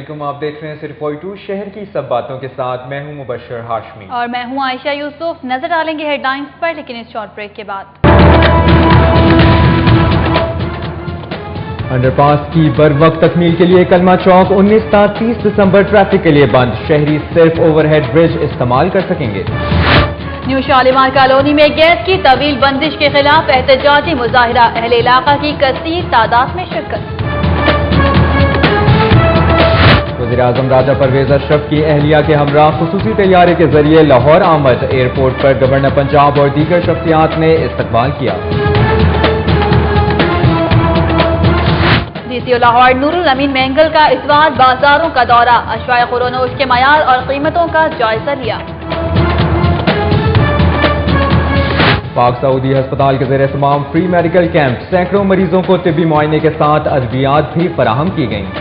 علیکم، آپ دیکھ رہے ہیں صرف 42 شہر کی سب باتوں کے ساتھ. میں ہوں مبشر ہاشمی اور میں ہوں عائشہ یوسف. نظر ڈالیں گے ہیڈ لائنز پر، لیکن اس شارٹ بریک کے بعد. انڈر پاس کی بر وقت تکمیل کے لیے کلمہ چوک 19 تا 30 دسمبر ٹریفک کے لیے بند. شہری صرف اوور ہیڈ برج استعمال کر سکیں گے. نیو شالیمار کالونی میں گیس کی طویل بندش کے خلاف احتجاجی مظاہرہ. اہل علاقہ کی کثیر تعداد میں شرکت. وزیراعظم راجہ پرویز اشرف کی اہلیہ کے ہمراہ خصوصی طیارے کے ذریعے لاہور آمد. ایئرپورٹ پر گورنر پنجاب اور دیگر شخصیات نے استقبال کیا. ڈی سی لاہور نور الامین مینگل کا اس بار بازاروں کا دورہ. اشیاء خورونوش کے معیار اور قیمتوں کا جائزہ لیا. پاک سعودی ہسپتال کے زیر اہتمام فری میڈیکل کیمپ. سینکڑوں مریضوں کو طبی معائنے کے ساتھ ادویات بھی فراہم کی گئیں.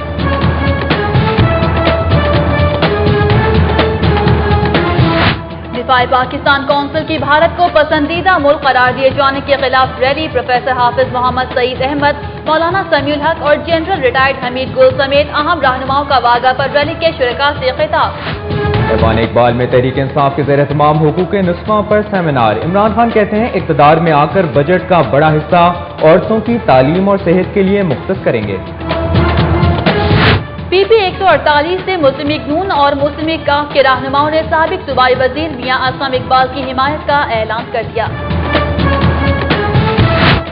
دفاع پاکستان کونسل کی بھارت کو پسندیدہ ملک قرار دیے جانے کے خلاف ریلی. پروفیسر حافظ محمد سعید احمد، مولانا سمیع الحق اور جنرل ریٹائرڈ حمید گل سمیت اہم رہنماؤں کا واگہ پر ریلی کے شرکاء سے خطاب. ایوان اقبال میں تحریک انصاف کے زیر اہتمام حقوق نسواں پر سیمینار. عمران خان کہتے ہیں اقتدار میں آ کر بجٹ کا بڑا حصہ عورتوں کی تعلیم اور صحت کے لیے مختص کریں گے. پی پی 148 سے مسلم لیگ نون اور مسلم لیگ کاف کے رہنماؤں نے سابق صوبائی وزیر میاں اسلم اقبال کی حمایت کا اعلان کر دیا.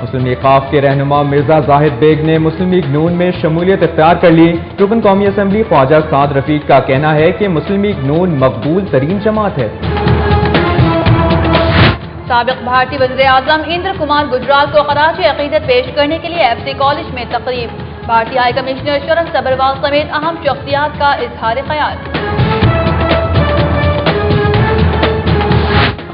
مسلم لیگ کاف کے رہنما مرزا زاہد بیگ نے مسلم لیگ نون میں شمولیت اختیار کر لی. رکن قومی اسمبلی خواجہ سعد رفیق کا کہنا ہے کہ مسلم لیگ نون مقبول ترین جماعت ہے. سابق بھارتی وزیر اعظم اندر کمار گجرال کو خراج عقیدت پیش کرنے کے لیے ایف سی کالج میں تقریب. بھارتی ہائی کمشنر شرن سبروال سمیت اہم شخصیات کا اظہار خیال.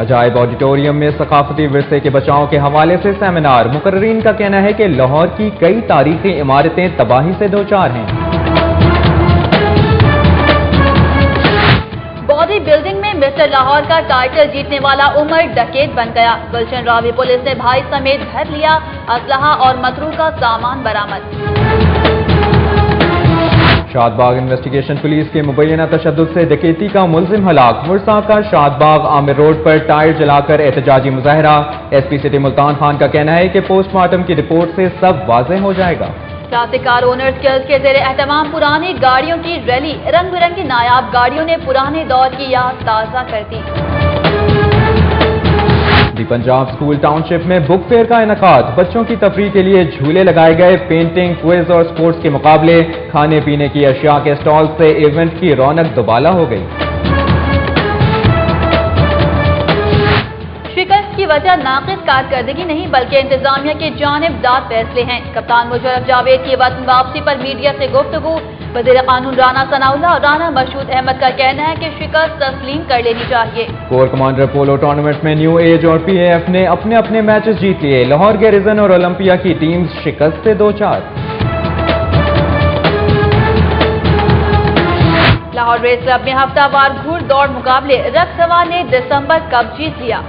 عجائب آڈیٹوریم میں ثقافتی ورثے کے بچاؤ کے حوالے سے سیمینار. مقررین کا کہنا ہے کہ لاہور کی کئی تاریخی عمارتیں تباہی سے دوچار ہیں. باڈی بلڈنگ میں مسٹر لاہور کا ٹائٹل جیتنے والا عمر ڈکیت بن گیا. گلشن راوی پولیس نے بھائی سمیت گھر لیا. اسلحہ اور متروکہ سامان برآمد. شاد باغ انویسٹیگیشن پولیس کے مبینہ تشدد سے ڈکیتی کا ملزم ہلاک. مرسا کا شاد باغ عامر روڈ پر ٹائر جلا کر احتجاجی مظاہرہ. S P city Multan Khan کا کہنا ہے کہ پوسٹ مارٹم کی رپورٹ سے سب واضح ہو جائے گا. کلاسک کار اونرز گلڈ کے زیر اہتمام پرانی گاڑیوں کی ریلی. رنگ برنگی نایاب گاڑیوں نے پرانے دور کی یاد تازہ کر دی. دی پنجاب اسکول ٹاؤن شپ میں بک فیئر کا انعقاد. بچوں کی تفریح کے لیے جھولے لگائے گئے. پینٹنگ، کوئز اور سپورٹس کے مقابلے. کھانے پینے کی اشیاء کے سٹال سے ایونٹ کی رونق دوبالا ہو گئی. شکست کی وجہ ناقص کارکردگی نہیں بلکہ انتظامیہ کی جانب دار فیصلے ہیں. کپتان مشرف جاوید کی وطن واپسی پر میڈیا سے گفتگو. وزیر قانون رانا ثناء اللہ اور رانا مشہود احمد کا کہنا ہے کہ شکست تسلیم کر لینی چاہیے. کور کمانڈر پولو ٹورنامنٹ میں نیو ایج اور پی اے ایف نے اپنے اپنے میچز جیت لیے. لاہور گیریزن اور اولمپیا کی ٹیمز شکست سے دوچار. لاہور ریس کلب میں ہفتہ وار گھڑ دوڑ مقابلے. رقص سوار نے دسمبر کپ جیت لیا.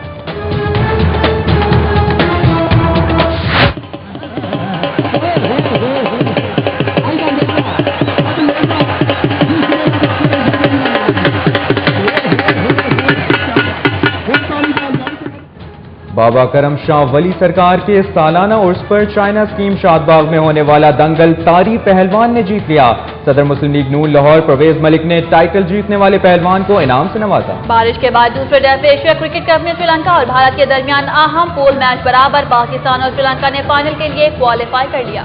بابا کرم شاہ ولی سرکار کے سالانہ عرس پر چائنا اسکیم شاد باغ میں ہونے والا دنگل تاری پہلوان نے جیت لیا. صدر مسلم لیگ نون لاہور پرویز ملک نے ٹائٹل جیتنے والے پہلوان کو انعام سے نوازا. بارش کے بعد دوسرے ٹیسٹ ایشیا کرکٹ کپ میں سری لنکا اور بھارت کے درمیان اہم پول میچ برابر. پاکستان اور سری لنکا نے فائنل کے لیے کوالیفائی کر لیا.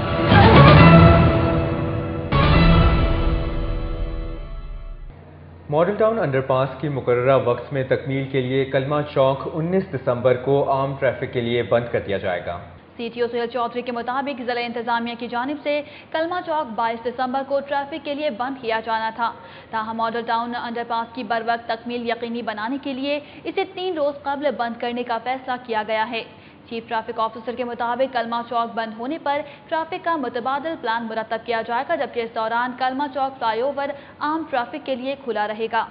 ماڈل ٹاؤن انڈر پاس کی مقررہ وقت میں تکمیل کے لیے کلمہ چوک 19 دسمبر کو عام ٹریفک کے لیے بند کر دیا جائے گا. C T O Sohail Chaudhry کے مطابق ضلع انتظامیہ کی جانب سے کلمہ چوک 22 دسمبر کو ٹریفک کے لیے بند کیا جانا تھا. تاہم ماڈل ٹاؤن انڈر پاس کی بروقت تکمیل یقینی بنانے کے لیے اسے 3 روز قبل بند کرنے کا فیصلہ کیا گیا ہے. چیف ٹریفک آفیسر کے مطابق کلمہ چوک بند ہونے پر ٹریفک کا متبادل پلان مرتب کیا جائے گا، جبکہ اس دوران کلمہ چوک فلائی اوور عام ٹریفک کے لیے کھلا رہے گا.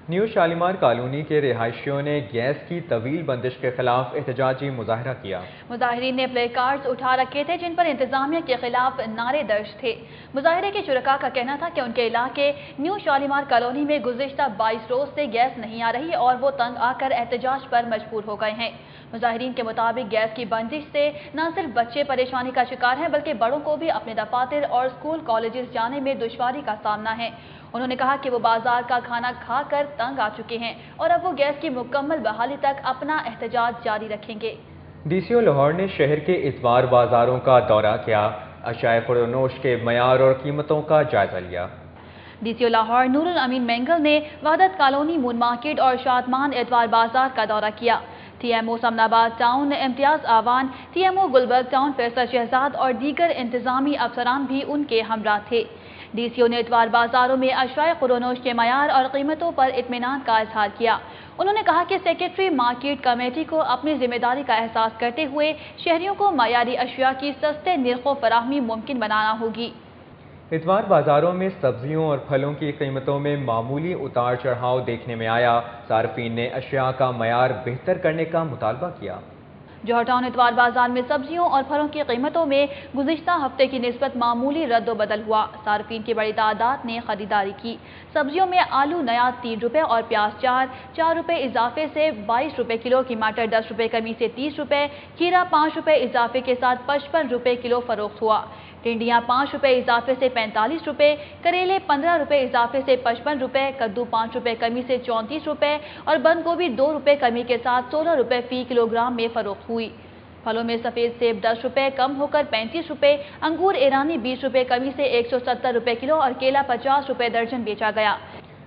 نیو شالیمار کالونی کے رہائشیوں نے گیس کی طویل بندش کے خلاف احتجاجی مظاہرہ کیا۔ مظاہرین نے پلے کارڈز اٹھا رکھے تھے جن پر انتظامیہ کے خلاف نعرے درج تھے۔ مظاہرے کے شرکاء کا کہنا تھا کہ ان کے علاقے نیو شالیمار کالونی میں گزشتہ 22 روز سے گیس نہیں آ رہی اور وہ تنگ آ کر احتجاج پر مجبور ہو گئے ہیں۔ مظاہرین کے مطابق گیس کی بندش سے نہ صرف بچے پریشانی کا شکار ہیں بلکہ بڑوں کو بھی اپنے دفاتر اور اسکول کالجز جانے میں دشواری کا سامنا ہے۔ انہوں نے کہا کہ وہ بازار کا کھانا کھا کر تنگ آ چکے ہیں اور اب وہ گیس کی مکمل بحالی تک اپنا احتجاج جاری رکھیں گے۔ ڈی سی او لاہور نے شہر کے اتوار بازاروں کا دورہ کیا، اشیاء خوردونوش کے معیار اور قیمتوں کا جائزہ لیا۔ ڈی سی او لاہور نور الامین مینگل نے وحدت کالونی مون مارکیٹ اور شادمان اتوار بازار کا دورہ کیا۔ ٹی ایم او سمن آباد town Imtiaz Awan, T M O Gulberg town Faisal Shahzad اور دیگر انتظامی افسران بھی ان کے ہمراہ تھے۔ ڈی سی او نے اتوار بازاروں میں اشیاء خوردونوش کے معیار اور قیمتوں پر اطمینان کا اظہار کیا۔ انہوں نے کہا کہ سیکریٹری مارکیٹ کمیٹی کو اپنی ذمہ داری کا احساس کرتے ہوئے شہریوں کو معیاری اشیاء کی سستے نرخوں فراہمی ممکن بنانا ہوگی۔ اتوار بازاروں میں سبزیوں اور پھلوں کی قیمتوں میں معمولی اتار چڑھاؤ دیکھنے میں آیا۔ صارفین نے اشیاء کا معیار بہتر کرنے کا مطالبہ کیا۔ جوہر ٹاؤن اتوار بازار میں سبزیوں اور پھلوں کی قیمتوں میں گزشتہ ہفتے کی نسبت معمولی رد و بدل ہوا۔ صارفین کی بڑی تعداد نے خریداری کی۔ سبزیوں میں آلو نیا 3 روپے اور پیاز 4 روپے اضافے سے 22 روپے کلو، ٹماٹر 10 روپے کمی سے 30 روپے، کھیرا 5 روپے اضافے کے ساتھ 55 روپے کلو فروخت ہوا۔ ٹنڈیاں 5 روپے اضافے سے 45 روپے، کریلے 15 روپے اضافے سے 55 روپے، کدو 5 روپے کمی سے 34 روپے اور بند گوبھی 2 روپے کمی کے ساتھ 16 روپے فی کلو گرام میں فروخت ہوئی۔ پھلوں میں سفید سیب 10 روپے کم ہو کر 35 روپے، انگور ایرانی 20 روپے کمی سے 170 روپے کلو اور کیلا 50 روپے درجن بیچا گیا۔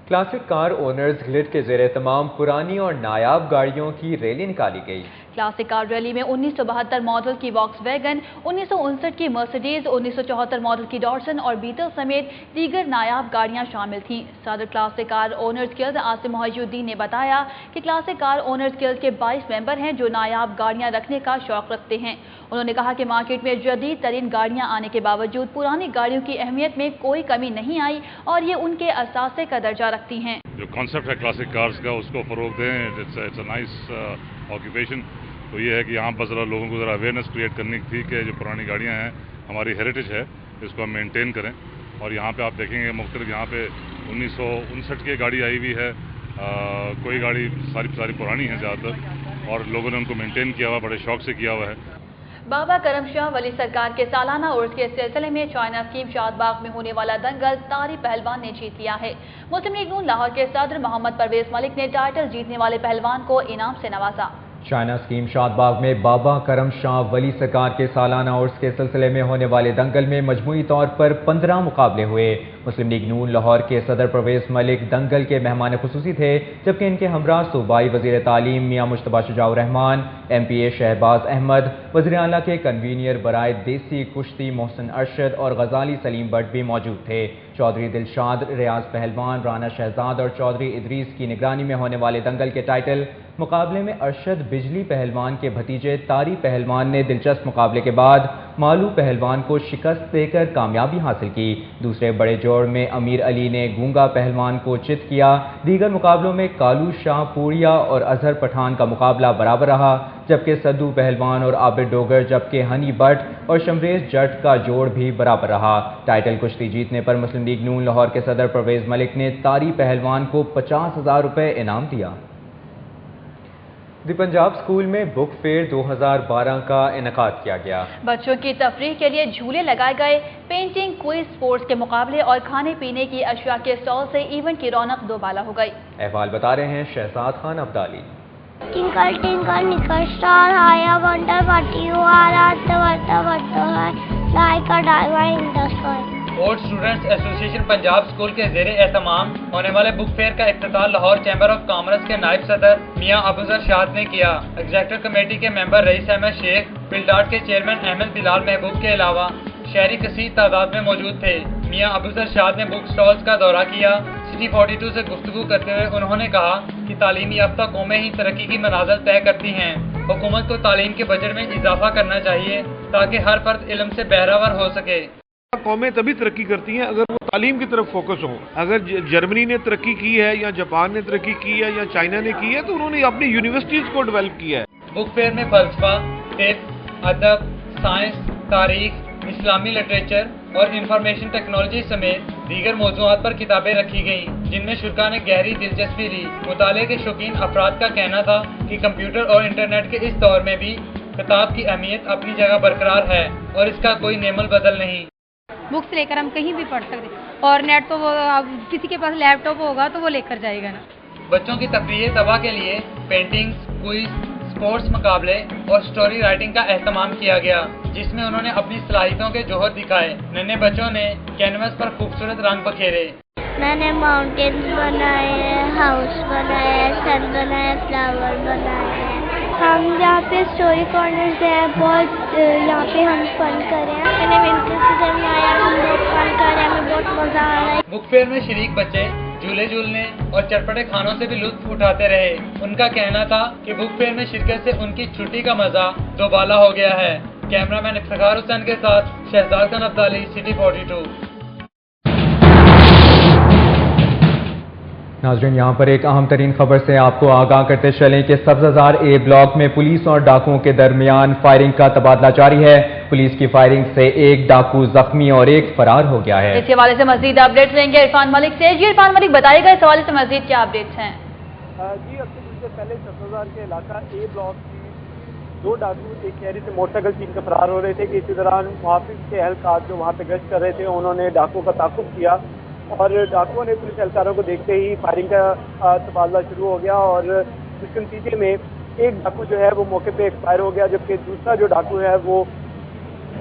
کلاسک کار اونرز گلڈ کے زیر اہتمام پرانی اور نایاب گاڑیوں کی ریلی نکالی گئی۔ کلاسک کار ریلی میں 1972 ماڈل کی واکس ویگن، 1959 کی مرسیڈیز، 1974 ماڈل کی ڈاٹسن اور بیٹل سمیت دیگر نایاب گاڑیاں شامل تھیں۔ صدر classic car owners guild Asim Mohiuddin نے بتایا کہ کلاسک کار اونرز گلڈ کے 22 ممبر ہیں جو نایاب گاڑیاں رکھنے کا شوق رکھتے ہیں۔ انہوں نے کہا کہ مارکیٹ میں جدید ترین گاڑیاں آنے کے باوجود پرانی گاڑیوں کی اہمیت میں کوئی کمی نہیں آئی اور یہ ان کے اثاثے کا درجہ رکھتی ہیں۔ جو کانسیپٹ ہے کلاسک کارز کا اس کو فروغ دیں، اٹس اے نائس آکیوپیشن۔ تو یہ ہے کہ یہاں پر ذرا لوگوں کو ذرا اویئرنیس کریٹ کرنی تھی کہ جو پرانی گاڑیاں ہیں ہماری ہیریٹیج ہے، اس کو ہم مینٹین کریں۔ اور یہاں پہ آپ دیکھیں گے مختلف یہاں پہ 1959 کی گاڑی آئی ہوئی ہے، کوئی گاڑی ساری پرانی ہے زیادہ تر، اور لوگوں نے ان کو مینٹین کیا ہوا، بڑے شوق سے کیا ہوا ہے۔ بابا کرم شاہ ولی سرکار کے سالانہ عرس کے سلسلے میں چائنا اسکیم شاد باغ میں ہونے والا دنگل تاری پہلوان نے جیت لیا ہے۔ مسلم لیگ نون لاہور کے صدر محمد پرویز ملک نے ٹائٹل جیتنے والے پہلوان کو انعام سے نوازا۔ چائنا اسکیم شاد باغ میں بابا کرم شاہ ولی سرکار کے سالانہ عرس کے سلسلے میں ہونے والے دنگل میں مجموعی طور پر 15 مقابلے ہوئے۔ مسلم لیگ نون لاہور کے صدر پرویز ملک دنگل کے مہمان خصوصی تھے، جبکہ ان کے ہمراہ صوبائی وزیر تعلیم میاں مجتبیٰ شجاع الرحمان، ایم پی اے شہباز احمد، وزیر اعلیٰ کے کنوینر برائے دیسی کشتی محسن ارشد اور غزالی سلیم بٹ بھی موجود تھے۔ چودھری دلشاد ریاض پہلوان، رانا شہزاد اور چودھری ادریس کی نگرانی میں ہونے والے دنگل کے ٹائٹل مقابلے میں ارشد بجلی پہلوان کے بھتیجے تاری پہلوان نے دلچسپ مقابلے کے بعد مالو پہلوان کو شکست دے کر کامیابی حاصل کی۔ دوسرے بڑے جوڑ میں امیر علی نے گونگا پہلوان کو چت کیا۔ دیگر مقابلوں میں کالو شاہ پوریا اور اظہر پٹھان کا مقابلہ برابر رہا، جبکہ سدو پہلوان اور عابد ڈوگر، جبکہ ہنی بٹ اور شمریز جٹ کا جوڑ بھی برابر رہا۔ ٹائٹل کشتی جیتنے پر مسلم لیگ نون لاہور کے صدر پرویز ملک نے تاری پہلوان کو 50,000 روپے انعام دیا۔ دی پنجاب اسکول میں بک فیئر 2012 کا انعقاد کیا گیا۔ بچوں کی تفریح کے لیے جھولے لگائے گئے، پینٹنگ، کوئز، اسپورٹس کے مقابلے اور کھانے پینے کی اشیاء کے اسٹال سے ایونٹ کی رونق دوبالا ہو گئی۔ احوال بتا رہے ہیں Shahzad Khan Abdali. ٹنکل ٹنکل twinkle star I wonder but you are at the water like a diamond in the sky۔ Old students association Punjab school کے زیر اہتمام ہونے والے بک فیئر کا افتتاح لاہور چیمبر آف کامرس کے نائب صدر میاں ابوذر شاد نے کیا۔ ایگزیکٹو کمیٹی کے ممبر رئیس احمد شیخ، بلڈارٹ کے چیئرمین احمد بلال محبوب کے علاوہ شہری کثیر تعداد میں موجود تھے۔ میاں ابوذر شاد نے بک سٹالز کا دورہ کیا۔ سٹی 42 سے گفتگو کرتے ہوئے انہوں نے کہا کہ تعلیمی یافتہ قومیں ہی ترقی کی منازل طے کرتی ہیں۔ حکومت کو تعلیم کے بجٹ میں اضافہ کرنا چاہیے تاکہ ہر فرد علم سے بہرہور ہو سکے۔ قومیں تبھی ترقی کرتی ہیں اگر وہ تعلیم کی طرف فوکس ہوں. اگر جرمنی نے ترقی کی ہے یا جاپان نے ترقی کی ہے یا چائنا نے کی ہے تو انہوں نے اپنی یونیورسٹیز کو ڈیولپ کیا ہے. بک فیئر میں فلسفہ، طب، ادب، سائنس، تاریخ، اسلامی لٹریچر اور انفارمیشن ٹیکنالوجی سمیت دیگر موضوعات پر کتابیں رکھی گئیں، جن میں شرکاء نے گہری دلچسپی لی. مطالعے کے شوقین افراد کا کہنا تھا کہ کمپیوٹر اور انٹرنیٹ کے اس دور میں بھی کتاب کی اہمیت اپنی جگہ برقرار ہے اور اس کا کوئی نعم البدل نہیں. بکس لے کر ہم کہیں بھی پڑھ سکتے اور نیٹ تو وہ کسی کے پاس لیپ ٹاپ ہوگا تو وہ لے کر جائے گا نا. بچوں کی تفریح طبع کے لیے پینٹنگز، کوئز، اسپورٹس مقابلے اور سٹوری رائٹنگ کا اہتمام کیا گیا، جس میں انہوں نے اپنی صلاحیتوں کے جوہر دکھائے. ننھے بچوں نے کینوس پر خوبصورت رنگ بکھیرے. میں نے ماؤنٹینس بنائے ہیں، ہاؤس بنایا ہے، سن بنایا، فلاور بنایا ہے. ہم یہاں پہ اسٹوری کارنرز ہیں، بہت یہاں پہ ہم فن کر رہے ہیں. میں نے ونٹر سیزن میں آیا، ہم بہت فن کر رہے ہیں، ہمیں بہت مزہ آ رہا ہے. بک فیئر میں شریک بچے جھولے جھولنے اور چٹپٹے کھانوں سے بھی لطف اٹھاتے رہے. ان کا کہنا تھا کہ بک فیئر میں شرکت سے ان کی چھٹی کا مزہ دوبالا ہو گیا ہے. کیمرہ مین افتخار حسین کے ساتھ شہزاد خان عبدالی، سٹی 42. ناظرین، یہاں پر ایک اہم ترین خبر سے آپ کو آگاہ کرتے چلیں کہ سبززار اے بلاک میں پولیس اور ڈاکوؤں کے درمیان فائرنگ کا تبادلہ جاری ہے. پولیس کی فائرنگ سے ایک ڈاکو زخمی اور ایک فرار ہو گیا ہے. اس حوالے سے مزید اپڈیٹ لیں گے عرفان ملک سے. جی عرفان ملک، بتائیے گا اس حوالے سے مزید کیا اپڈیٹس ہیں؟ جی، اب سے پہلے سبززار کے علاقہ اے بلاک کی دو ڈاکو ایک شہری سے موٹر سائیکل چھین کر فرار ہو رہے تھے کہ اسی دوران محافظ کے اہلکار جو وہاں پہ گشت کر رہے تھے انہوں نے ڈاکو کا تعاقب کیا اور ڈاکوؤں نے پولیس اہلکاروں کو دیکھتے ہی فائرنگ کا تبادلہ شروع ہو گیا اور اس کے نتیجے میں ایک ڈاکو جو ہے وہ موقع پہ ایکسپائر ہو گیا، جبکہ دوسرا جو ڈاکو ہے وہ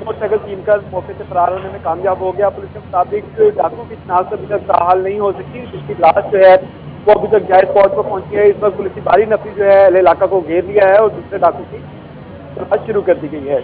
موٹر سائیکل چھین کر موقع سے فرار ہونے میں کامیاب ہو گیا. پولیس کے مطابق ڈاکو کی شناخت ابھی تک حال نہیں ہو سکی، جس کی لاش جو ہے وہ ابھی تک جائز اسپاٹ پر پہنچی ہے. اس وقت پولیس کی بھاری نفری جو ہے اہل علاقہ کو گھیر لیا ہے اور دوسرے ڈاکو کی تلاش شروع کر دی گئی ہے.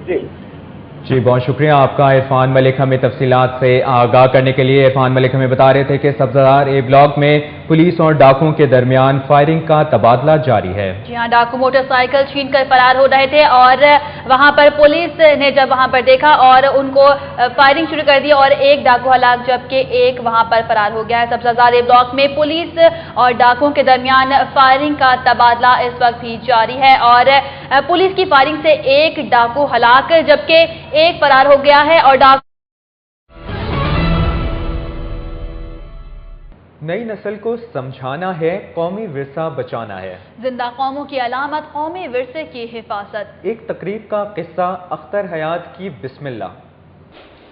جی بہت شکریہ آپ کا عرفان ملک، ہمیں تفصیلات سے آگاہ کرنے کے لیے. عرفان ملک ہمیں بتا رہے تھے کہ سبززار اے بلاک میں پولیس اور ڈاکوؤں کے درمیان فائرنگ کا تبادلہ جاری ہے. جی ہاں، ڈاکو موٹر سائیکل چھین کر فرار ہو رہے تھے اور وہاں پر پولیس نے جب وہاں پر دیکھا اور ان کو فائرنگ شروع کر دی اور ایک ڈاکو ہلاک جبکہ ایک وہاں پر فرار ہو گیا ہے. سبززار اے بلاک میں پولیس اور ڈاکوؤں کے درمیان فائرنگ کا تبادلہ اس وقت بھی جاری ہے اور پولیس کی فائرنگ سے ایک ڈاکو ہلاک جبکہ ایک فرار ہو گیا ہے اور نئی نسل کو سمجھانا ہے، قومی ورثہ بچانا ہے. زندہ قوموں کی علامت قومی ورثے کی حفاظت. ایک تقریب کا قصہ اختر حیات کی بسم اللہ.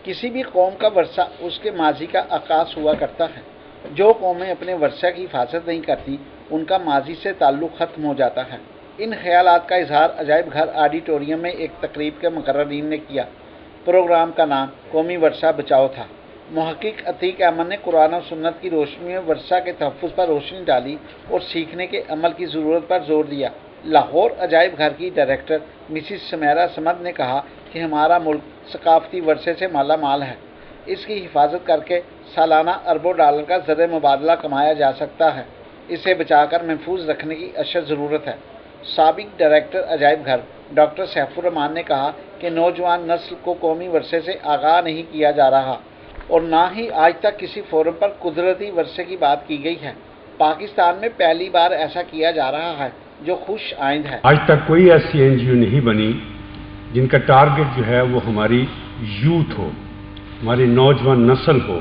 کسی بھی قوم کا ورثہ اس کے ماضی کا عکاس ہوا کرتا ہے. جو قومیں اپنے ورثہ کی حفاظت نہیں کرتی ان کا ماضی سے تعلق ختم ہو جاتا ہے. ان خیالات کا اظہار عجائب گھر آڈیٹوریم میں ایک تقریب کے مقررین نے کیا. پروگرام کا نام قومی ورثہ بچاؤ تھا. محقق عتیق احمد نے قرآن و سنت کی روشنی میں ورثہ کے تحفظ پر روشنی ڈالی اور سیکھنے کے عمل کی ضرورت پر زور دیا. لاہور عجائب گھر کی ڈائریکٹر مسز سمیرہ سمد نے کہا کہ ہمارا ملک ثقافتی ورثے سے مالا مال ہے. اس کی حفاظت کر کے سالانہ اربوں ڈالر کا زر مبادلہ کمایا جا سکتا ہے. اسے بچا کر محفوظ رکھنے کی اشد ضرورت ہے. سابق ڈائریکٹر عجائب گھر ڈاکٹر سیف الرحمان نے کہا کہ نوجوان نسل کو قومی ورثے سے آگاہ نہیں کیا جا رہا اور نہ ہی آج تک کسی فورم پر قدرتی ورثے کی بات کی گئی ہے. پاکستان میں پہلی بار ایسا کیا جا رہا ہے جو خوش آئند ہے. آج تک کوئی ایسی NGO نہیں بنی جن کا ٹارگٹ جو ہے وہ ہماری یوتھ ہو، ہماری نوجوان نسل ہو،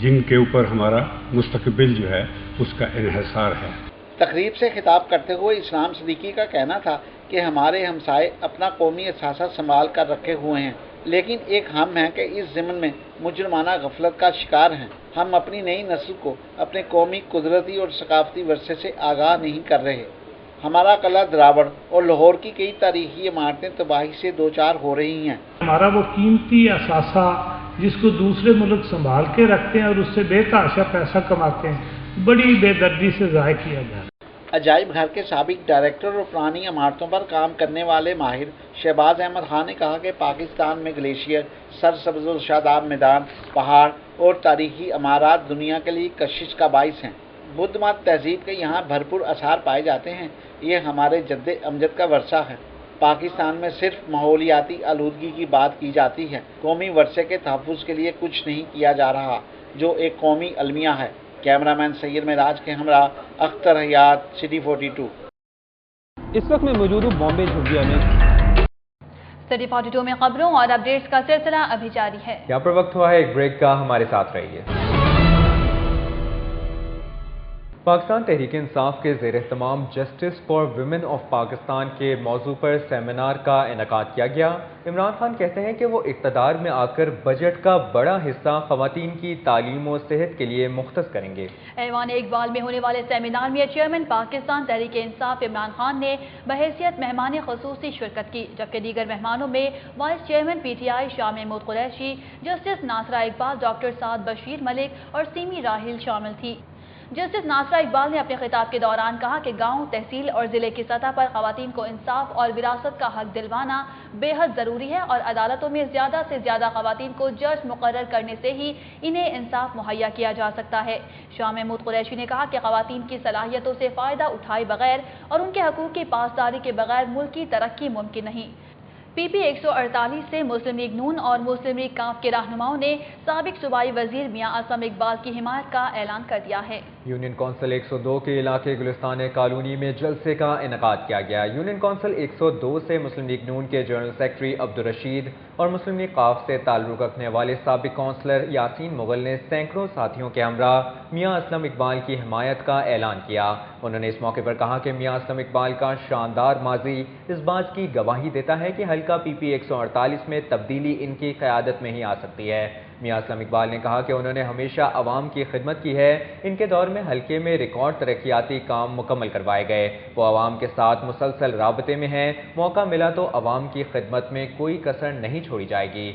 جن کے اوپر ہمارا مستقبل جو ہے اس کا انحصار ہے. تقریب سے خطاب کرتے ہوئے اسلام صدیقی کا کہنا تھا کہ ہمارے ہمسائے اپنا قومی اثاثہ سنبھال کر رکھے ہوئے ہیں، لیکن ایک ہم ہیں کہ اس ضمن میں مجرمانہ غفلت کا شکار ہیں. ہم اپنی نئی نسل کو اپنے قومی قدرتی اور ثقافتی ورثے سے آگاہ نہیں کر رہے. ہمارا قلعہ دراوڑ اور لاہور کی کئی تاریخی عمارتیں تباہی سے دوچار ہو رہی ہیں. ہمارا وہ قیمتی اثاثہ جس کو دوسرے ملک سنبھال کے رکھتے ہیں اور اس سے بے تحاشا پیسہ کماتے ہیں، بڑی بے دردی سے ضائع کیا جا رہا ہے. عجائب گھر کے سابق ڈائریکٹر اور پرانی عمارتوں پر کام کرنے والے ماہر شہباز احمد خان نے کہا کہ پاکستان میں گلیشیئر، سرسبز و شاداب میدان، پہاڑ اور تاریخی عمارات دنیا کے لیے کشش کا باعث ہیں. بدھ مت تہذیب کے یہاں بھرپور آثار پائے جاتے ہیں. یہ ہمارے جد امجد کا ورثہ ہے. پاکستان میں صرف ماحولیاتی آلودگی کی بات کی جاتی ہے. قومی ورثے کے تحفظ کے لیے کچھ نہیں کیا جا رہا. جو ایک قومی المیہ ہے۔ کیمرامین سید معراج کے ہمراہ اختر حیات، سٹی 42۔ اس وقت میں موجود ہوں بامبے جھگیا میں۔ سٹی 42 میں خبروں اور اپڈیٹس کا سلسلہ ابھی جاری ہے۔ یہاں پر وقت ہوا ہے ایک بریک کا، ہمارے ساتھ رہیے۔ پاکستان تحریک انصاف کے زیر اہتمام justice for women of Pakistan کے موضوع پر سیمینار کا انعقاد کیا گیا۔ عمران خان کہتے ہیں کہ وہ اقتدار میں آ کر بجٹ کا بڑا حصہ خواتین کی تعلیم و صحت کے لیے مختص کریں گے۔ ایوان اقبال میں ہونے والے سیمینار میں چیئرمین پاکستان تحریک انصاف عمران خان نے بحیثیت مہمان خصوصی شرکت کی، جبکہ دیگر مہمانوں میں vice chairman P T I Shah Mahmood Qureshi, justice Nasira Iqbal, doctor Saad Bashir Malik اور سیمی راحیل شامل تھی۔ جسٹس ناصرہ اقبال نے اپنے خطاب کے دوران کہا کہ گاؤں، تحصیل اور ضلع کی سطح پر خواتین کو انصاف اور وراثت کا حق دلوانا بے حد ضروری ہے اور عدالتوں میں زیادہ سے زیادہ خواتین کو جج مقرر کرنے سے ہی انہیں انصاف مہیا کیا جا سکتا ہے۔ شاہ محمود قریشی نے کہا کہ خواتین کی صلاحیتوں سے فائدہ اٹھائے بغیر اور ان کے حقوق کی پاسداری کے بغیر ملک کی ترقی ممکن نہیں۔ پی پی 148 سے مسلم لیگ نون اور مسلم لیگ کاف کے رہنماؤں نے سابق صوبائی وزیر میاں اسلم اقبال کی حمایت کا اعلان کر دیا ہے۔ یونین کونسل 102 کے علاقے گلستان کالونی میں جلسے کا انعقاد کیا گیا۔ یونین کونسل 102 سے مسلم لیگ نون کے جنرل سیکرٹری عبدالرشید اور مسلم لیگ قاف سے تعلق رکھنے والے سابق کونسلر یاسین مغل نے سینکڑوں ساتھیوں کے ہمراہ میاں اسلم اقبال کی حمایت کا اعلان کیا۔ انہوں نے اس موقع پر کہا کہ میاں اسلم اقبال کا شاندار ماضی اس بات کی گواہی دیتا ہے کہ حلقہ پی پی 148 میں تبدیلی ان کی قیادت میں ہی آ سکتی ہے۔ میاں اسلم اقبال نے کہا کہ انہوں نے ہمیشہ عوام کی خدمت کی ہے۔ ان کے دور میں حلقے میں ریکارڈ ترقیاتی کام مکمل کروائے گئے۔ وہ عوام کے ساتھ مسلسل رابطے میں ہیں۔ موقع ملا تو عوام کی خدمت میں کوئی کسر نہیں چھوڑی جائے گی۔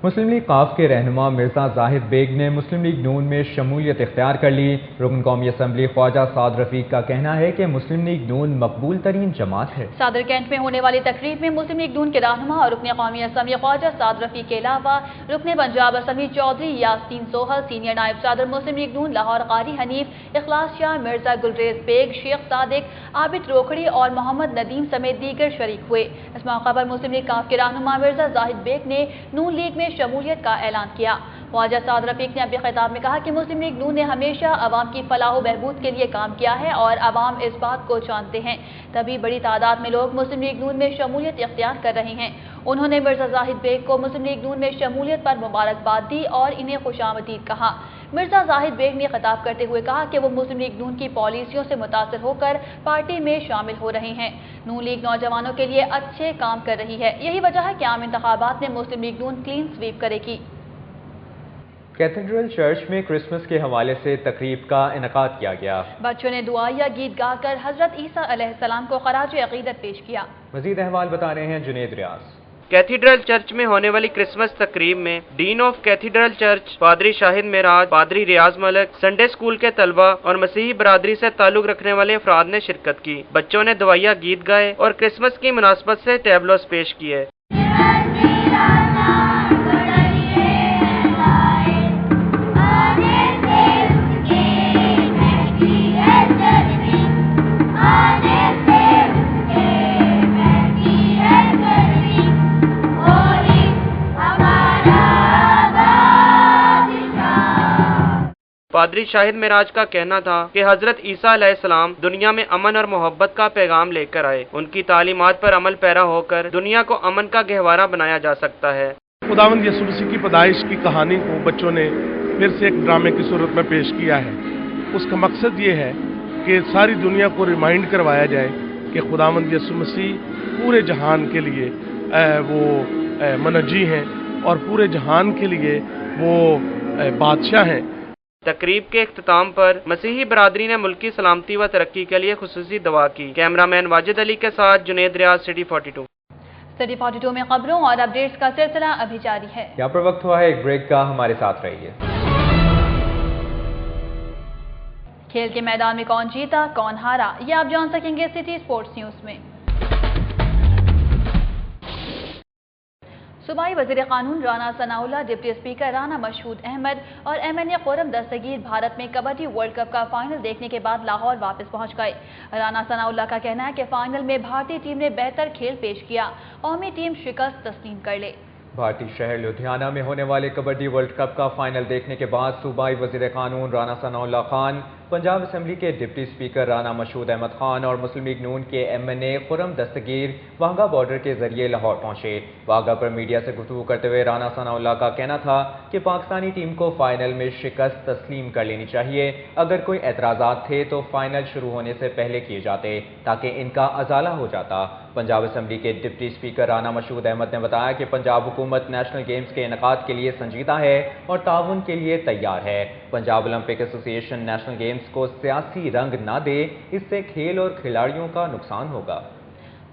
مسلم لیگ قاف کے رہنما مرزا زاہد بیگ نے مسلم لیگ نون میں شمولیت اختیار کر لی۔ رکن قومی اسمبلی خواجہ سعد رفیق کا کہنا ہے کہ مسلم لیگ نون مقبول ترین جماعت ہے۔ صدر کینٹ میں ہونے والی تقریب میں مسلم لیگ نون کے رہنما اور رکن قومی اسمبلی خواجہ سعد رفیق کے علاوہ رکن پنجاب اسمبلی چودھری یاسین سوہل، سینئر نائب صدر مسلم لیگ نون لاہور قاری حنیف، اخلاص شاہ، مرزا گلریز بیگ، شیخ صادق، عابد روکھڑی اور محمد ندیم سمیت دیگر شریک ہوئے۔ اس موقع پر مسلم لیگ قاف کے رہنما مرزا زاہد بیگ نے نون لیگ میں شمولیت کا اعلان کیا۔ خواجہ سعد رفیق نے اپنے خطاب میں کہا کہ مسلم لیگ نون نے ہمیشہ عوام کی فلاح و بہبود کے لیے کام کیا ہے اور عوام اس بات کو جانتے ہیں، تبھی بڑی تعداد میں لوگ مسلم لیگ نون میں شمولیت اختیار کر رہے ہیں۔ انہوں نے مرزا زاہد بیگ کو مسلم لیگ نون میں شمولیت پر مبارکباد دی اور انہیں خوش آمدید کہا۔ مرزا زاہد بیگ نے خطاب کرتے ہوئے کہا کہ وہ مسلم لیگ نون کی پالیسیوں سے متاثر ہو کر پارٹی میں شامل ہو رہے ہیں۔ نون لیگ نوجوانوں کے لیے اچھے کام کر رہی ہے، یہی وجہ ہے کہ عام انتخابات میں مسلم لیگ نون کلین سویپ کرے گی۔ کیتھیڈرل چرچ میں کرسمس کے حوالے سے تقریب کا انعقاد کیا گیا۔ بچوں نے دعائیہ گیت گا کر حضرت عیسیٰ علیہ السلام کو خراج عقیدت پیش کیا۔ مزید احوال بتا رہے ہیں جنید ریاض۔ کیتھیڈرل چرچ میں ہونے والی کرسمس تقریب میں ڈین آف کیتھیڈرل چرچ پادری شاہد معراج، پادری ریاض ملک، سنڈے اسکول کے طلبہ اور مسیحی برادری سے تعلق رکھنے والے افراد نے شرکت کی۔ بچوں نے دعائیہ گیت گائے اور کرسمس کی مناسبت سے ٹیبلوز پیش کیے۔ پادری شاہد معراج کا کہنا تھا کہ حضرت عیسیٰ علیہ السلام دنیا میں امن اور محبت کا پیغام لے کر آئے۔ ان کی تعلیمات پر عمل پیرا ہو کر دنیا کو امن کا گہوارہ بنایا جا سکتا ہے۔ خداوند یسوع مسیح کی پیدائش کی کہانی کو بچوں نے پھر سے ایک ڈرامے کی صورت میں پیش کیا ہے۔ اس کا مقصد یہ ہے کہ ساری دنیا کو ریمائنڈ کروایا جائے کہ خداوند یسوع مسیح پورے جہان کے لیے وہ منجی ہیں اور پورے جہان کے لیے وہ بادشاہ ہیں۔ تقریب کے اختتام پر مسیحی برادری نے ملکی سلامتی و ترقی کے لیے خصوصی دعا کی۔ کیمرامین واجد علی کے ساتھ جنید ریاض، سٹی 42۔ سٹی 42 میں خبروں اور اپڈیٹس کا سلسلہ ابھی جاری ہے۔ یہاں پر وقت ہوا ہے ایک بریک کا، ہمارے ساتھ رہیے۔ کھیل کے میدان میں کون جیتا کون ہارا، یہ آپ جان سکیں گے سٹی اسپورٹس نیوز میں۔ صوبائی وزیر قانون رانا ثناء اللہ، ڈپٹی اسپیکر رانا مشہود احمد اور ایم این اے خرم دستگیر بھارت میں کبڈی ورلڈ کپ کا فائنل دیکھنے کے بعد لاہور واپس پہنچ گئے۔ رانا ثناء اللہ کا کہنا ہے کہ فائنل میں بھارتی ٹیم نے بہتر کھیل پیش کیا، قومی ٹیم شکست تسلیم کر لے۔ بھارتی شہر لدھیانہ میں ہونے والے کبڈی ورلڈ کپ کا فائنل دیکھنے کے بعد صوبائی وزیر قانون رانا ثناء اللہ خان، پنجاب اسمبلی کے ڈپٹی اسپیکر رانا مشہود احمد خان اور مسلم لیگ نون کے MNA خرم دستگیر واہگہ بارڈر کے ذریعے لاہور پہنچے۔ واہگہ پر میڈیا سے گفتگو کرتے ہوئے رانا ثناء اللہ کا کہنا تھا کہ پاکستانی ٹیم کو فائنل میں شکست تسلیم کر لینی چاہیے۔ اگر کوئی اعتراضات تھے تو فائنل شروع ہونے سے پہلے کیے جاتے تاکہ ان کا ازالہ ہو جاتا۔ پنجاب اسمبلی کے ڈپٹی اسپیکر رانا مشہود احمد نے بتایا کہ پنجاب حکومت نیشنل گیمز کے انعقاد کے لیے سنجیدہ ہے اور تعاون کے لیے تیار ہے۔ پنجاب اولمپک ایسوسی ایشن نیشنل گیمز کو سیاسی رنگ نہ دے، اس سے کھیل اور کھلاڑیوں کا نقصان ہوگا۔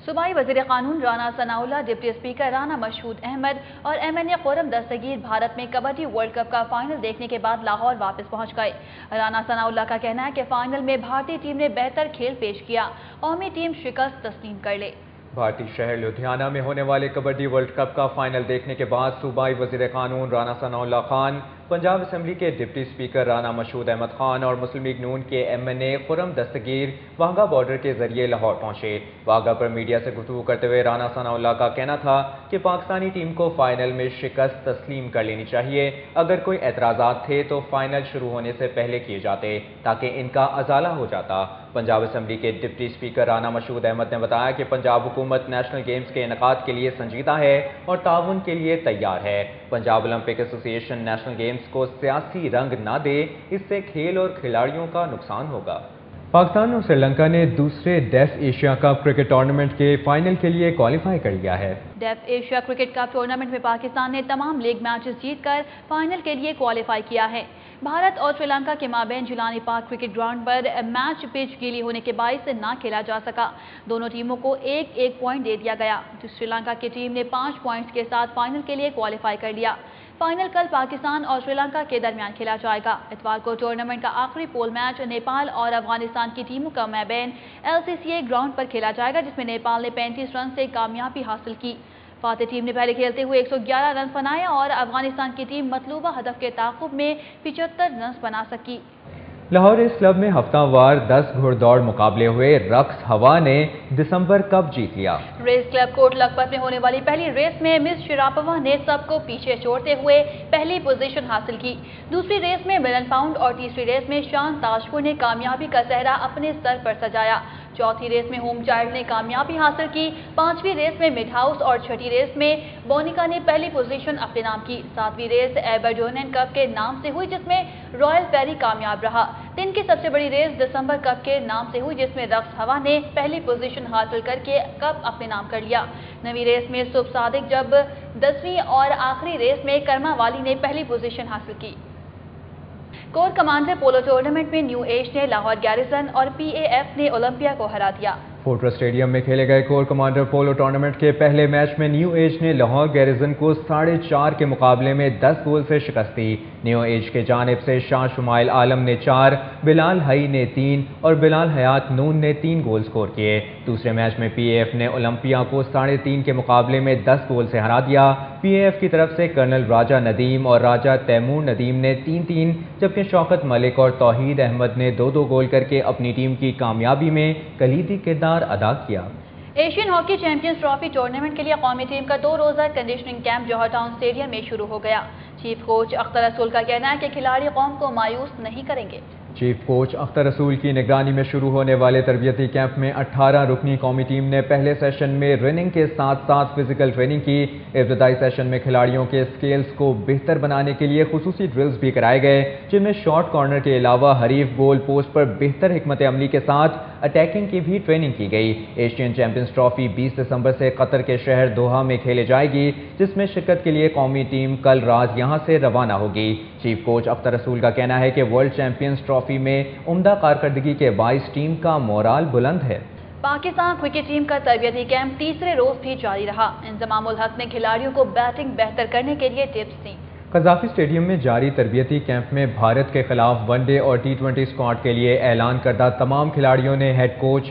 صوبائی وزیر قانون رانا ثناء اللہ، ڈپٹی اسپیکر رانا مشہود احمد اور MNA خرم دستگیر بھارت میں کبڈی ورلڈ کپ کا فائنل دیکھنے کے بعد لاہور واپس پہنچ گئے۔ رانا ثناء اللہ کا کہنا ہے کہ فائنل میں بھارتی ٹیم نے بہتر کھیل پیش کیا، قومی ٹیم شکست تسلیم کر لے۔ بھارتی شہر لدھیانہ میں ہونے والے کبڈی ورلڈ کپ کا فائنل دیکھنے کے بعد صوبائی وزیر قانون رانا ثناء اللہ خان، پنجاب اسمبلی کے ڈپٹی اسپیکر رانا مشہود احمد خان اور مسلم لیگ نون کے MNA خرم دستگیر واہگہ بارڈر کے ذریعے لاہور پہنچے۔ واہگہ پر میڈیا سے گفتگو کرتے ہوئے رانا ثناء اللہ کا کہنا تھا کہ پاکستانی ٹیم کو فائنل میں شکست تسلیم کر لینی چاہیے۔ اگر کوئی اعتراضات تھے تو فائنل شروع ہونے سے پہلے کیے جاتے تاکہ ان کا ازالہ ہو جاتا۔ پنجاب اسمبلی کے ڈپٹی اسپیکر رانا مشہود احمد نے بتایا کہ پنجاب حکومت نیشنل گیمز کے انعقاد کے لیے سنجیدہ ہے اور تعاون کے لیے تیار ہے۔ پنجاب اولمپک ایسوسی ایشن نیشنل گیمز کو سیاسی رنگ نہ دے، اس سے کھیل اور کھلاڑیوں کا نقصان ہوگا۔ پاکستان اور سری لنکا نے دوسرے ڈیف ایشیا کپ کرکٹ ٹورنامنٹ کے فائنل کے لیے کوالیفائی کر لیا ہے۔ ڈیف ایشیا کرکٹ کپ ٹورنامنٹ میں پاکستان نے تمام لیگ میچز جیت کر فائنل کے لیے کوالیفائی کیا ہے۔ بھارت اور سری لنکا کے مابین جیلانی پارک کرکٹ گراؤنڈ پر میچ پچ گیلی ہونے کے باعث نہ کھیلا جا سکا۔ دونوں ٹیموں کو ایک ایک پوائنٹ دے دیا گیا۔ سری لنکا کی ٹیم نے 5 پوائنٹس کے ساتھ فائنل کے لیے کوالیفائی کر لیا۔ فائنل کل پاکستان اور سری لنکا کے درمیان کھیلا جائے گا۔ اتوار کو ٹورنامنٹ کا آخری پول میچ نیپال اور افغانستان کی ٹیموں کا مابین LCCA گراؤنڈ پر کھیلا جائے گا، جس میں نیپال نے 35 رن سے کامیابی حاصل کی۔ فاتح ٹیم نے پہلے کھیلتے ہوئے 111 رنز بنائے اور افغانستان کی ٹیم مطلوبہ ہدف کے تعاقب میں 75 رنز بنا سکی۔ لاہور ریس کلب میں ہفتہ وار 10 گھڑ دوڑ مقابلے ہوئے۔ رقص ہوا نے دسمبر کپ جیت لیا۔ ریس کلب کوٹ لکھپت میں ہونے والی پہلی ریس میں مس شراپوا نے سب کو پیچھے چھوڑتے ہوئے پہلی پوزیشن حاصل کی۔ دوسری ریس میں ملن پاؤنڈ اور تیسری ریس میں شان تاجپور نے کامیابی کا صحرا اپنے سر پر سجایا۔ چوتھی ریس میں ہوم چائلڈ نے کامیابی حاصل کی۔ پانچویں ریس میں مڈ ہاؤس اور چھٹی ریس میں بونیکا نے پہلی پوزیشن اپنے نام کی۔ ساتویں ریس ایبرڈونین کپ کے نام سے ہوئی، جس میں رائل فیری کامیاب رہا۔ دن کی سب سے بڑی ریس دسمبر کپ کے نام سے ہوئی، جس میں رقص ہوا نے پہلی پوزیشن حاصل کر کے کپ اپنے نام کر لیا۔ نویں ریس میں صبح صادق جب 10ویں اور آخری ریس میں کرما والی نے پہلی پوزیشن حاصل کی۔ کور کمانڈر پولو ٹورنامنٹ میں نیو ایج نے لاہور گیریزن اور PAF نے اولمپیا کو ہرا دیا۔ فورٹرس اسٹیڈیم میں کھیلے گئے کور کمانڈر پولو ٹورنامنٹ کے پہلے میچ میں نیو ایج نے لاہور گیریزن کو 4.5 کے مقابلے میں 10 گول سے شکست دی۔ نیو ایج کے جانب سے شاہ شمائل عالم نے 4، بلال حئی نے 3 اور بلال حیات نون نے 3 گول سکور کیے۔ دوسرے میچ میں PAF نے اولمپیا کو 3.5 کے مقابلے میں 10 گول سے ہرا دیا۔ PAF کی طرف سے کرنل راجہ ندیم اور راجہ تیمور ندیم نے 3-3، جبکہ شوکت ملک اور توحید احمد نے 2-2 گول کر کے اپنی ٹیم کی کامیابی میں کلیدی کردار ادا کیا۔ Asian hockey champions trophy tournament کے لیے قومی ٹیم کا 2 روزہ کنڈیشننگ کیمپ جوہر ٹاؤن اسٹیڈیم میں شروع ہو گیا۔ چیف کوچ اختر رسول کا کہنا ہے کہ کھلاڑی قوم کو مایوس نہیں کریں گے۔ چیف کوچ اختر رسول کی نگرانی میں شروع ہونے والے تربیتی کیمپ میں 18 رکنی قومی ٹیم نے پہلے سیشن میں رننگ کے ساتھ ساتھ فزیکل ٹریننگ کی۔ ابتدائی سیشن میں کھلاڑیوں کے سکلز کو بہتر بنانے کے لیے خصوصی ڈرلز بھی کرائے گئے، جن میں شارٹ کارنر کے علاوہ حریف گول پوسٹ پر بہتر حکمت عملی کے ساتھ اٹیکنگ کی بھی ٹریننگ کی گئی۔ ایشین چیمپئنز ٹرافی 20 دسمبر سے قطر کے شہر دوحہ میں کھیلے جائے گی، جس میں شرکت کے لیے قومی ٹیم کل رات یہاں سے روانہ ہوگی۔ چیف کوچ اختر رسول کا کہنا ہے کہ ورلڈ چیمپئنز ٹرافی میں عمدہ کارکردگی کے باعث ٹیم کا مورال بلند ہے۔ پاکستان کرکٹ ٹیم کا تربیتی کیمپ تیسرے روز بھی جاری رہا۔ انضمام الحق نے کھلاڑیوں کو بیٹنگ بہتر کرنے کے لیے ٹپس دیں۔ قذافی اسٹیڈیم میں جاری تربیتی کیمپ میں بھارت کے خلاف ون ڈے اور T20 اسکواڈ کے لیے اعلان کردہ تمام کھلاڑیوں نے head coach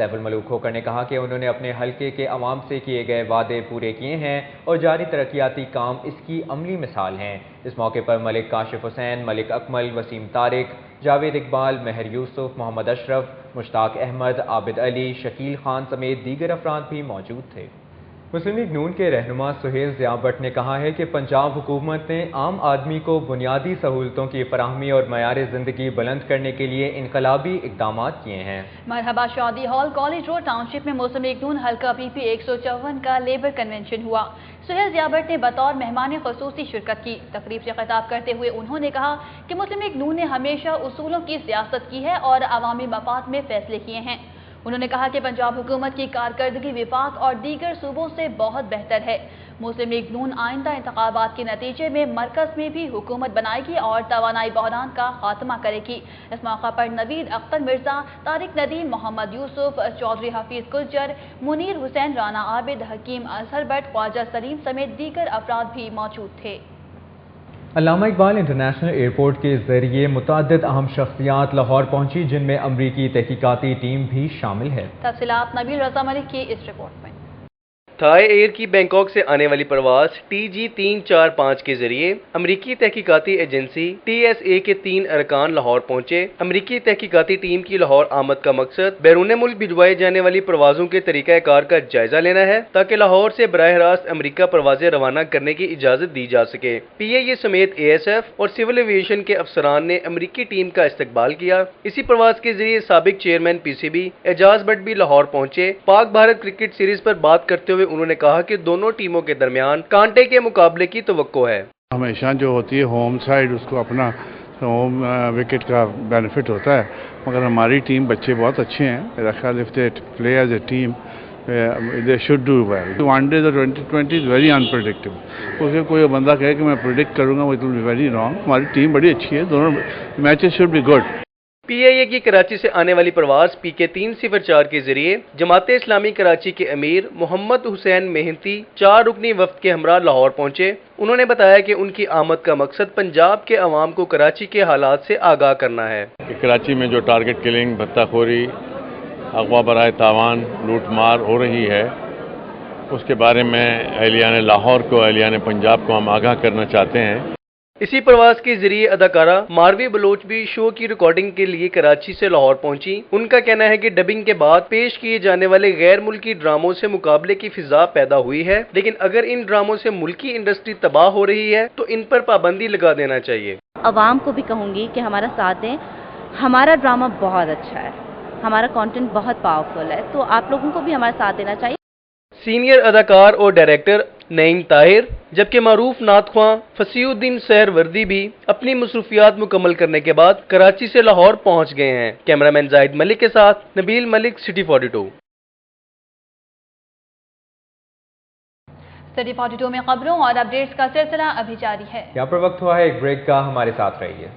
safe ul Malook Khokhar نے کہا کہ انہوں نے اپنے حلقے کے عوام سے کیے گئے وعدے پورے کیے ہیں اور جاری ترقیاتی کام اس کی عملی مثال ہیں۔ اس موقع پر ملک کاشف حسین، ملک اکمل، وسیم طارق، جاوید اقبال، مہر یوسف، محمد اشرف، مشتاق احمد، عابد علی، شکیل خان سمیت دیگر افراد بھی موجود تھے۔ مسلم لیگ نون کے رہنما سہیل ضیاء بٹ نے کہا ہے کہ پنجاب حکومت نے عام آدمی کو بنیادی سہولتوں کی فراہمی اور معیار زندگی بلند کرنے کے لیے انقلابی اقدامات کیے ہیں۔ مرحبا شادی ہال، کالج روڈ ٹاؤن شپ میں مسلم لیگ نون حلقہ پی پی 154 کا لیبر کنونشن ہوا۔ سہیل ضیاء بٹ نے بطور مہمان خصوصی شرکت کی۔ تقریب سے خطاب کرتے ہوئے انہوں نے کہا کہ مسلم لیگ نون نے ہمیشہ اصولوں کی سیاست کی ہے اور عوامی مفاد میں فیصلے کیے ہیں۔ انہوں نے کہا کہ پنجاب حکومت کی کارکردگی وفاق اور دیگر صوبوں سے بہت بہتر ہے۔ مسلم لیگ نون آئندہ انتخابات کے نتیجے میں مرکز میں بھی حکومت بنائے گی اور توانائی بحران کا خاتمہ کرے گی۔ اس موقع پر نوید اختر مرزا، طارق ندیم، محمد یوسف، چودھری حفیظ گجر، منیر حسین، رانا عابد، حکیم اظہر بٹ، خواجہ سلیم سمیت دیگر افراد بھی موجود تھے۔ علامہ اقبال انٹرنیشنل ایئرپورٹ کے ذریعے متعدد اہم شخصیات لاہور پہنچی، جن میں امریکی تحقیقاتی ٹیم بھی شامل ہے۔ تفصیلات نبیل رضا ملک کی اس رپورٹ میں۔ تھائی ایئر کی بینکاک سے آنے والی پرواز TG 345 کے ذریعے امریکی تحقیقاتی ایجنسی TSA کے 3 ارکان لاہور پہنچے۔ امریکی تحقیقاتی ٹیم کی لاہور آمد کا مقصد بیرون ملک بھجوائی جانے والی پروازوں کے طریقہ کار کا جائزہ لینا ہے تاکہ لاہور سے براہ راست امریکہ پروازیں روانہ کرنے کی اجازت دی جا سکے۔ PIA سمیت ASF اور سول ایویشن کے افسران نے امریکی ٹیم کا استقبال کیا۔ اسی پرواز کے ذریعے سابق چیئرمین PCB اعجاز بٹ بھی لاہور پہنچے۔ پاک بھارت کرکٹ سیریز پر بات کرتے ہوئے انہوں نے کہا کہ دونوں ٹیموں کے درمیان کانٹے کے مقابلے کی توقع ہے۔ ہمیشہ جو ہوتی ہے ہوم سائیڈ، اس کو اپنا ہوم وکٹ کا بینیفٹ ہوتا ہے، مگر ہماری ٹیم بچے بہت اچھے ہیں۔ میرا خیال if they play as a team they should do well. One day the 2020 is very unpredictable. اس میں کوئی بندہ کہے کہ میں پریڈکٹ کروں گا، it will be very wrong. ہماری ٹیم بڑی اچھی ہے، دونوں matches should be good. PIA کی کراچی سے آنے والی پرواز PK 304 کے ذریعے جماعت اسلامی کراچی کے امیر محمد حسین مہنتی 4 رکنی وفد کے ہمراہ لاہور پہنچے۔ انہوں نے بتایا کہ ان کی آمد کا مقصد پنجاب کے عوام کو کراچی کے حالات سے آگاہ کرنا ہے۔ کراچی میں جو ٹارگٹ کلنگ، بھتہ خوری، اغوا برائے تاوان، لوٹ مار ہو رہی ہے، اس کے بارے میں اہلیان لاہور کو، اہلیان پنجاب کو ہم آگاہ کرنا چاہتے ہیں۔ اسی پرواز کے ذریعے اداکارہ ماروی بلوچ بھی شو کی ریکارڈنگ کے لیے کراچی سے لاہور پہنچی۔ ان کا کہنا ہے کہ ڈبنگ کے بعد پیش کیے جانے والے غیر ملکی ڈراموں سے مقابلے کی فضا پیدا ہوئی ہے، لیکن اگر ان ڈراموں سے ملکی انڈسٹری تباہ ہو رہی ہے تو ان پر پابندی لگا دینا چاہیے۔ عوام کو بھی کہوں گی کہ ہمارا ساتھ دیں، ہمارا ڈرامہ بہت اچھا ہے، ہمارا کانٹینٹ بہت پاورفل ہے، تو آپ لوگوں کو بھی ہمارا ساتھ دینا چاہیے۔ سینئر اداکار اور ڈائریکٹر نعیم طاہر جبکہ معروف نعت خواں فصیح الدین سہر وردی بھی اپنی مصروفیات مکمل کرنے کے بعد کراچی سے لاہور پہنچ گئے ہیں۔ کیمرامین زاہد ملک کے ساتھ نبیل ملک، سٹی 42۔ سٹی 42 میں خبروں اور اپڈیٹس کا سلسلہ ابھی جاری ہے۔ یہاں پر وقت ہوا ہے ایک بریک کا، ہمارے ساتھ رہیے۔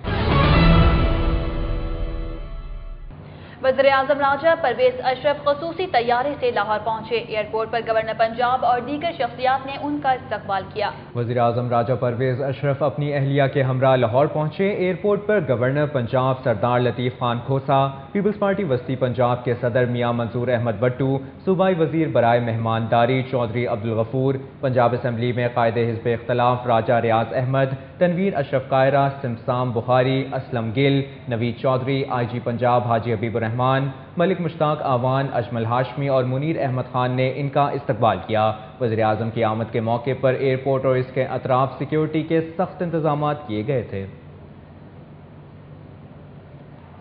وزیر اعظم راجہ پرویز اشرف خصوصی طیارے سے لاہور پہنچے۔ ایئرپورٹ پر گورنر پنجاب اور دیگر شخصیات نے ان کا استقبال کیا۔ وزیر اعظم راجہ پرویز اشرف اپنی اہلیہ کے ہمراہ لاہور پہنچے۔ ایئرپورٹ پر گورنر پنجاب سردار لطیف خان کھوسا، پیپلز پارٹی وسطی پنجاب کے صدر میاں منظور احمد بٹو، صوبائی وزیر برائے مہمانداری چودھری عبدالغفور، پنجاب اسمبلی میں قائد حزب اختلاف راجہ ریاض احمد، تنویر اشرف قائرہ، سمسام بخاری، اسلم گل، نوید چودھری، IG پنجاب حاجی حبیب الرحمان، ملک مشتاق آوان، اجمل ہاشمی اور منیر احمد خان نے ان کا استقبال کیا۔ وزیر اعظم کی آمد کے موقع پر ایئرپورٹ اور اس کے اطراف سیکیورٹی کے سخت انتظامات کیے گئے تھے۔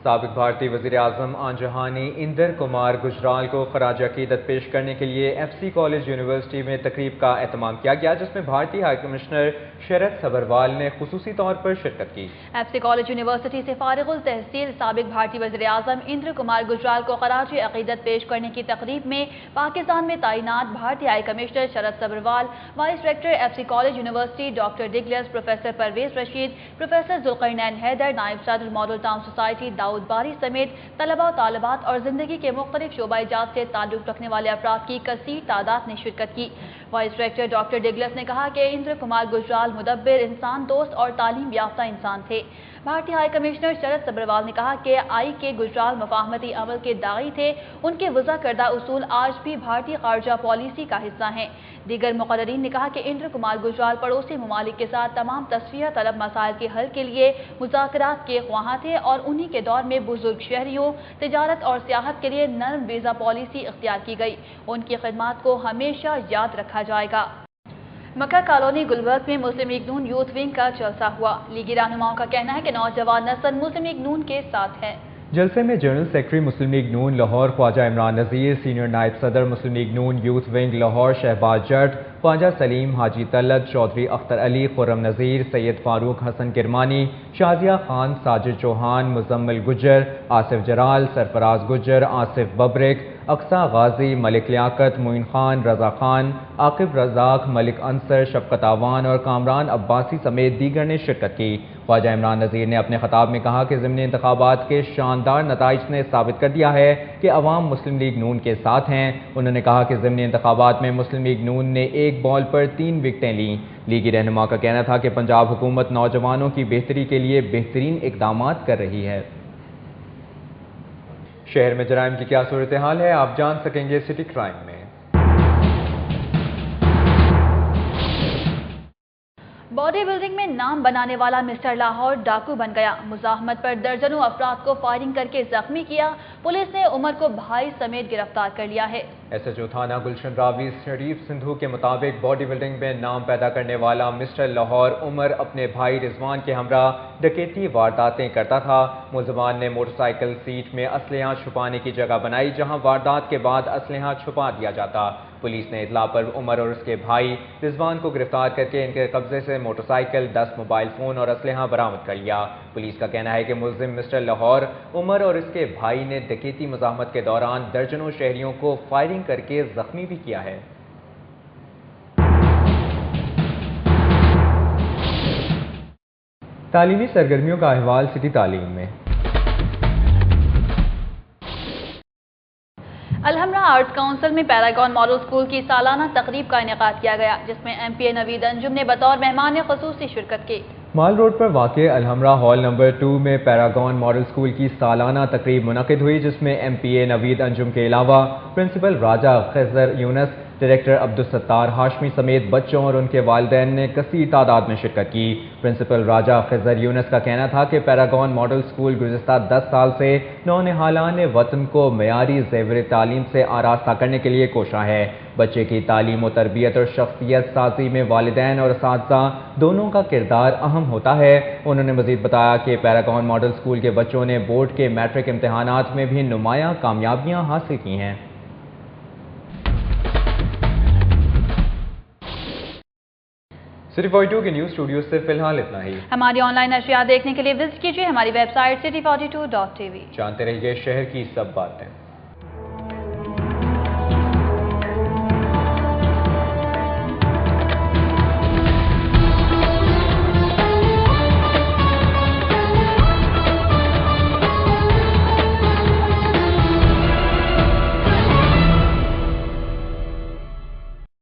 سابق بھارتی وزیر اعظم آن جہانی اندر کمار گجرال کو خراج عقیدت پیش کرنے کے لیے FC کالج یونیورسٹی میں تقریب کا اہتمام کیا گیا، جس میں بھارتی ہائی کمشنر شرد سبروال نے خصوصی طور پر شرکت کی۔ FC کالج یونیورسٹی سے فارغ التحصیل سابق بھارتی وزیر اعظم اندر کمار گجرال کو خراج عقیدت پیش کرنے کی تقریب میں پاکستان میں تعینات بھارتی high commissioner Sharad Sabharwal, vice rector FC college university doctor Douglas, professor Parvez Rashid, professor Zulqarnain Haider, نائب صدر ماڈل ٹاؤن سوسائٹی داؤد باری سمیت طلباء و طالبات اور زندگی کے مختلف شعبہ جات سے تعلق رکھنے والے افراد کی کثیر تعداد نے شرکت کی۔ وائس ریکٹر ڈاکٹر ڈگلس نے کہا کہ اندر کمار گجرال مدبر، انسان دوست اور تعلیم یافتہ انسان تھے۔ بھارتی ہائی کمشنر شرد سبروال نے کہا کہ آئی کے گجرال مفاہمتی عمل کے داعی تھے، ان کے وضع کردہ اصول آج بھی بھارتی خارجہ پالیسی کا حصہ ہیں۔ دیگر مقررین نے کہا کہ اندر کمار گجرال پڑوسی ممالک کے ساتھ تمام تصفیہ طلب مسائل کے حل کے لیے مذاکرات کے خواہاں تھے اور انہی کے دور میں بزرگ شہریوں، تجارت اور سیاحت کے لیے نرم ویزا پالیسی اختیار کی گئی۔ ان کی خدمات کو ہمیشہ یاد رکھا جائے گا۔ مکہ کالونی گلبرگ میں مسلم لیگ نون یوتھ ونگ کا جلسہ ہوا۔ لیگی رہنماؤں کا کہنا ہے کہ نوجوان نسل مسلم لیگ نون کے ساتھ ہے۔ جلسے میں جنرل سیکرٹری مسلم لیگ نون لاہور خواجہ عمران نذیر، سینئر نائب صدر مسلم لیگ نون یوتھ ونگ لاہور شہباز جٹ، خواجہ سلیم حاجی طلت، چودھری اختر علی، خرم نذیر، سید فاروق حسن کرمانی، شازیہ خان، ساجد چوہان، مزمل گجر، آصف جرال، سرفراز گجر، آصف ببرک، اقصا غازی، ملک لیاقت، معین خان، رضا خان، عاقب رزاق، ملک انصر، شفقت آوان اور کامران عباسی سمیت دیگر نے شرکت کی۔ خواجہ عمران نذیر نے اپنے خطاب میں کہا کہ ضمنی انتخابات کے شاندار نتائج نے ثابت کر دیا ہے کہ عوام مسلم لیگ نون کے ساتھ ہیں۔ انہوں نے کہا کہ ضمنی انتخابات میں مسلم لیگ نون نے ایک بال پر 3 وکٹیں لیں۔ لیگی رہنما کا کہنا تھا کہ پنجاب حکومت نوجوانوں کی بہتری کے لیے بہترین اقدامات کر رہی ہے۔ شہر میں جرائم کی کیا صورتحال ہے، آپ جان سکیں گے سٹی کرائم میں۔ باڈی بلڈنگ میں نام بنانے والا مسٹر لاہور ڈاکو بن گیا۔ مزاحمت پر درجنوں افراد کو فائرنگ کر کے زخمی کیا۔ پولیس نے عمر کو بھائی سمیت گرفتار کر لیا ہے۔ ایس ایچ او تھانہ گلشن راوی شریف سندھو کے مطابق باڈی بلڈنگ میں نام پیدا کرنے والا مسٹر لاہور عمر اپنے بھائی رضوان کے ہمراہ ڈکیتی وارداتیں کرتا تھا۔ ملزمان نے موٹر سائیکل سیٹ میں اسلحہ چھپانے کی جگہ بنائی جہاں واردات کے بعد اسلحہ چھپا دیا جاتا۔ پولیس نے اطلاع پر عمر اور اس کے بھائی رضوان کو گرفتار کر کے ان کے قبضے سے موٹر سائیکل، 10 موبائل فون اور اسلحہ برآمد کر لیا۔ پولیس کا کہنا ہے کہ ملزم مسٹر لاہور عمر اور اس کے بھائی نے ڈکیتی مزاحمت کے دوران درجنوں شہریوں کو فائرنگ کر کے زخمی بھی کیا ہے۔ تعلیمی سرگرمیوں کا احوال سٹی تعلیم میں۔ الحمرہ آرٹس کونسل میں پیراگون ماڈل اسکول کی سالانہ تقریب کا انعقاد کیا گیا جس میں ایم پی اے نوید انجم نے بطور مہمان خصوصی شرکت کی۔ مال روڈ پر واقع الحمرہ ہال نمبر 2 میں پیراگون ماڈل اسکول کی سالانہ تقریب منعقد ہوئی جس میں ایم پی اے نوید انجم کے علاوہ پرنسپل راجہ خضر یونس، ڈائریکٹر عبدالستار ہاشمی سمیت بچوں اور ان کے والدین نے کثیر تعداد میں شرکت کی۔ پرنسپل راجہ خضر یونس کا کہنا تھا کہ پیراگون ماڈل اسکول گزشتہ 10 سال سے نونہالان وطن کو معیاری زیور تعلیم سے آراستہ کرنے کے لیے کوشاں ہے۔ بچے کی تعلیم و تربیت اور شخصیت سازی میں والدین اور اساتذہ دونوں کا کردار اہم ہوتا ہے۔ انہوں نے مزید بتایا کہ پیراگون ماڈل اسکول کے بچوں نے بورڈ کے میٹرک امتحانات میں بھی نمایاں کامیابیاں حاصل کی ہیں۔ سٹی 42 کے نیوز اسٹوڈیو سے فی الحال اتنا ہی۔ ہماری آن لائن اشیاء دیکھنے کے لیے وزٹ کیجیے ہماری ویب سائٹ city42.tv۔ جانتے رہیے شہر کی سب باتیں۔